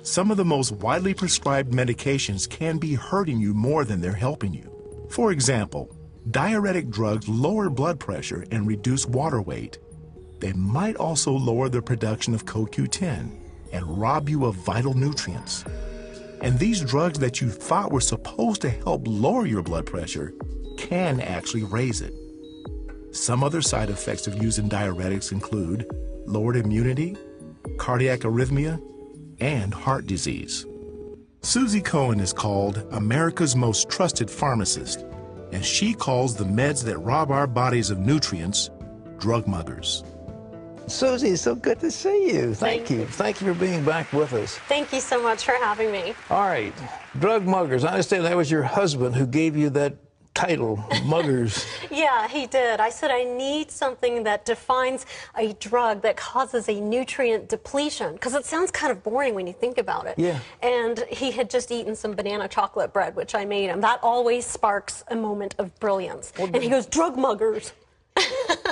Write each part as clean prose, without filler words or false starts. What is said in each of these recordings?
Some of the most widely prescribed medications can be hurting you more than they're helping you. For example, diuretic drugs lower blood pressure and reduce water weight. They might also lower the production of CoQ10 and rob you of vital nutrients. And these drugs that you thought were supposed to help lower your blood pressure can actually raise it. Some other side effects of using diuretics include lowered immunity, cardiac arrhythmia, and heart disease. Suzy Cohen is called America's most trusted pharmacist, and she calls the meds that rob our bodies of nutrients drug muggers. Suzy, it's so good to see you. Thank you. Thank you for being back with us. Thank you so much for having me. All right, drug muggers. I understand that was your husband who gave you that title, muggers. Yeah, he did. I said I need something that defines a drug that causes a nutrient depletion, because it sounds kind of boring when you think about it. Yeah. And he had just eaten some banana chocolate bread, which I made him. That always sparks a moment of brilliance. Well, and he goes, drug muggers.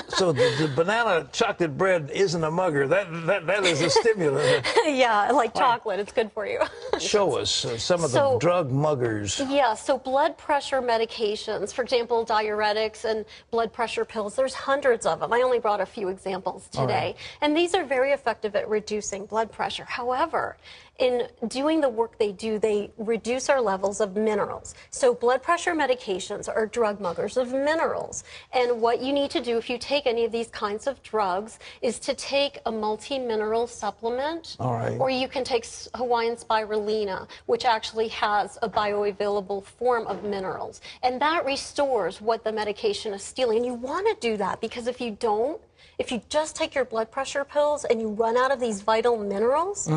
So the banana chocolate bread isn't a mugger. That is a stimulant. Yeah, like chocolate. It's good for you. Show us some of the drug muggers. Yeah, so blood pressure medications, for example, diuretics and blood pressure pills, there's hundreds of them. I only brought a few examples today. Right. And these are very effective at reducing blood pressure. However, in doing the work they do, they reduce our levels of minerals. So blood pressure medications are drug muggers of minerals. And what you need to do if you take any of these kinds of drugs is to take a multi-mineral supplement. All right. Or you can take Hawaiian spirulina, which actually has a bioavailable form of minerals. And that restores what the medication is stealing. And you want to do that because if you don't, if you just take your blood pressure pills and you run out of these vital minerals,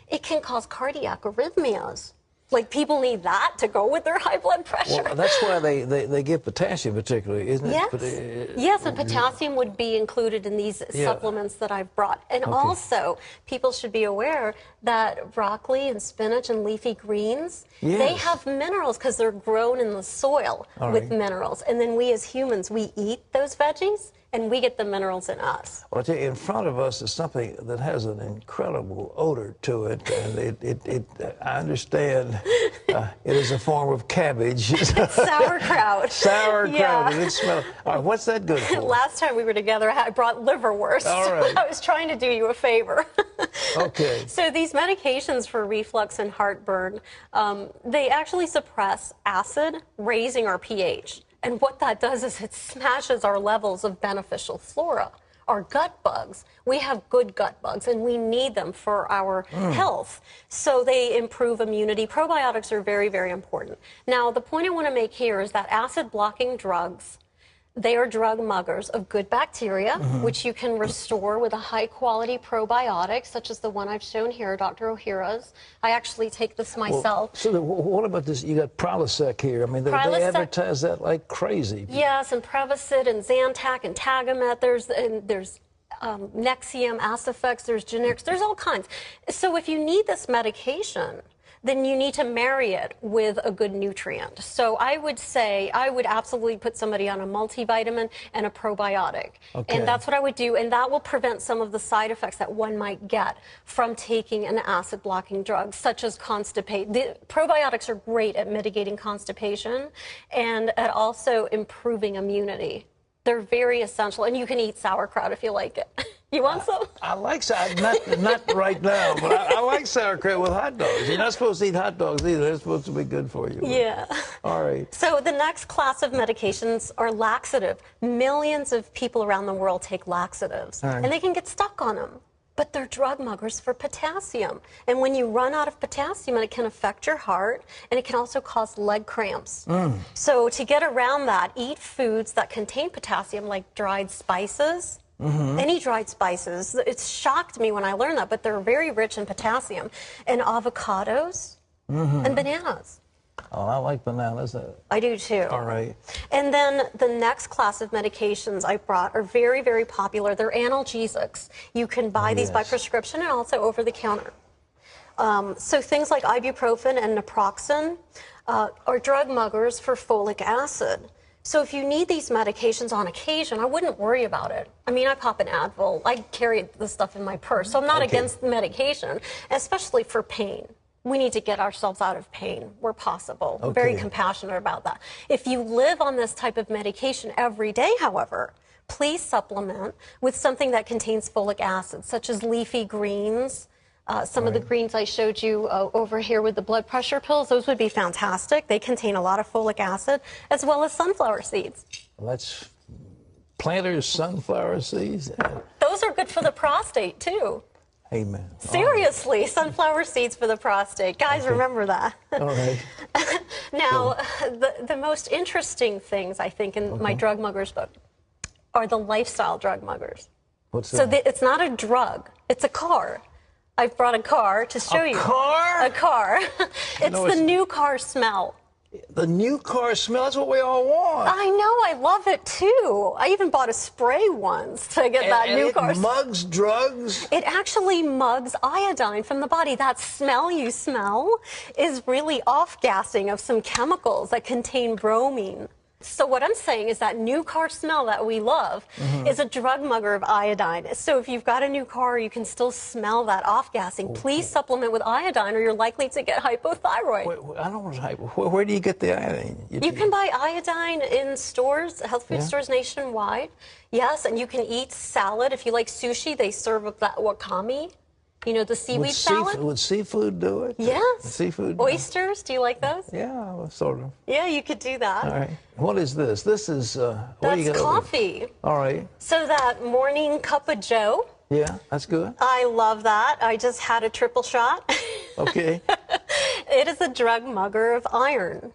it can cause cardiac arrhythmias. Like, people need that to go with their high blood pressure. Well, that's why they give potassium particularly, isn't it? Yes, yes, and potassium would be included in these supplements that I've brought. And also, people should be aware that broccoli and spinach and leafy greens, they have minerals because they're grown in the soil with minerals. And then we as humans, we eat those veggies, and we get the minerals in us. Well, I tell you, in front of us is something that has an incredible odor to it, and I understand it is a form of cabbage. It's sauerkraut. Sauerkraut, and it smells. All right, what's that good for? Last time we were together, I brought liverwurst. All right. I was trying to do you a favor. Okay. So these medications for reflux and heartburn, they actually suppress acid, raising our pH. And what that does is it smashes our levels of beneficial flora, our gut bugs. We have good gut bugs, and we need them for our health. So they improve immunity. Probiotics are very, very important. Now, the point I want to make here is that acid-blocking drugs, they are drug muggers of good bacteria, which you can restore with a high-quality probiotic, such as the one I've shown here, Dr. O'Hara's. I actually take this myself. Well, so what about this? You got Prilosec here. I mean, they advertise that like crazy. Yes, and Prevacid and Zantac and Tagamet. There's Nexium, Acifex, there's generics, there's all kinds. So if you need this medication, then you need to marry it with a good nutrient. So I would say I would absolutely put somebody on a multivitamin and a probiotic. Okay. And that's what I would do, and that will prevent some of the side effects that one might get from taking an acid-blocking drug, such as constipation. The probiotics are great at mitigating constipation and at also improving immunity. They're very essential, and you can eat sauerkraut if you like it. You want some? I like sauerkraut, not right now, but I like sauerkraut with hot dogs. You're not supposed to eat hot dogs either. They're supposed to be good for you. Yeah. All right. So the next class of medications are laxative. Millions of people around the world take laxatives, and they can get stuck on them. But they're drug muggers for potassium. And when you run out of potassium, it can affect your heart, and it can also cause leg cramps. So to get around that, eat foods that contain potassium, like dried spices. Any dried spices. It shocked me when I learned that, but they're very rich in potassium. And avocados and bananas. Oh, I like bananas. I do too. All right. And then the next class of medications I brought are very, very popular. They're analgesics. You can buy these by prescription and also over the counter. So things like ibuprofen and naproxen are drug muggers for folic acid. So if you need these medications on occasion, I wouldn't worry about it. I mean, I pop an Advil. I carry this stuff in my purse, so I'm not against the medication, especially for pain. We need to get ourselves out of pain where possible. I'm very compassionate about that. If you live on this type of medication every day, however, please supplement with something that contains folic acid, such as leafy greens. Some of the greens I showed you over here with the blood pressure pills, those would be fantastic. They contain a lot of folic acid, as well as sunflower seeds. Well, that's Planters sunflower seeds. Those are good for the prostate, too. Amen. Seriously, sunflower seeds for the prostate. Guys, remember that. All right. Now, the most interesting things, I think, in my Drug Muggers book are the lifestyle drug muggers. What's that? So it's not a drug, it's a car. I've brought a car to show you. A car? A car. It's the new car smell. The new car smell, that's what we all want. I know, I love it too. I even bought a spray once to get that new car smell. It mugs drugs? It actually mugs iodine from the body. That smell you smell is really off-gassing of some chemicals that contain bromine. So what I'm saying is that new car smell that we love is a drug mugger of iodine. So if you've got a new car, you can still smell that off-gassing. Please supplement with iodine or you're likely to get hypothyroid. Wait, I don't want hypo. Where do you get the iodine? You can buy iodine in stores, health food stores nationwide. Yes, and you can eat salad. If you like sushi, they serve up that wakame. You know, the seaweed salad? Would seafood do it? Yes. Seafood? Oysters, do you like those? Yeah, sort of. Yeah, you could do that. All right. What is this? This is, what do you That's got? coffee. All right. So that morning cup of joe. Yeah, that's good. I love that. I just had a triple shot. Okay. It is a drug mugger of iron.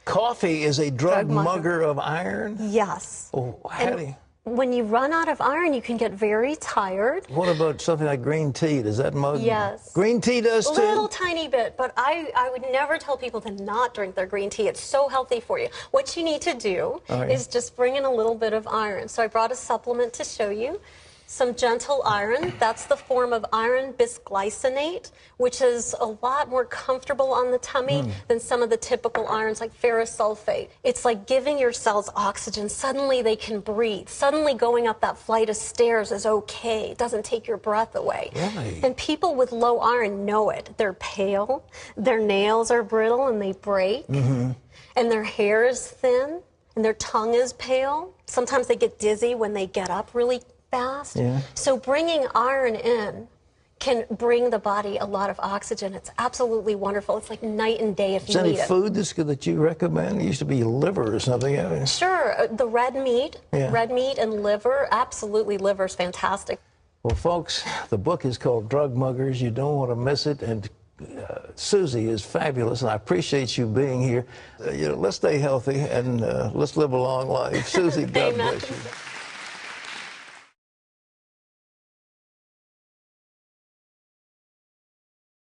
Coffee is a drug mugger of iron? Yes. Oh, how do you... When you run out of iron, you can get very tired. What about something like green tea? Does that mug? Yes. Green tea does too? A little tiny bit, but I would never tell people to not drink their green tea. It's so healthy for you. What you need to do is just bring in a little bit of iron. So I brought a supplement to show you. Some gentle iron, that's the form of iron bisglycinate, which is a lot more comfortable on the tummy than some of the typical irons like ferrous sulfate. It's like giving your cells oxygen. Suddenly they can breathe. Suddenly going up that flight of stairs is okay. It doesn't take your breath away. Really? And people with low iron know it. They're pale, their nails are brittle and they break, and their hair is thin, and their tongue is pale. Sometimes they get dizzy when they get up really fast. Yeah. So bringing iron in can bring the body a lot of oxygen. It's absolutely wonderful. It's like night and day if you need it. Is there any food that's good that you recommend? It used to be liver or something. Sure. The red meat and liver. Absolutely, liver's fantastic. Well, folks, the book is called Drug Muggers. You don't want to miss it. And Suzy is fabulous, and I appreciate you being here. Let's stay healthy and let's live a long life. Suzy, God bless you.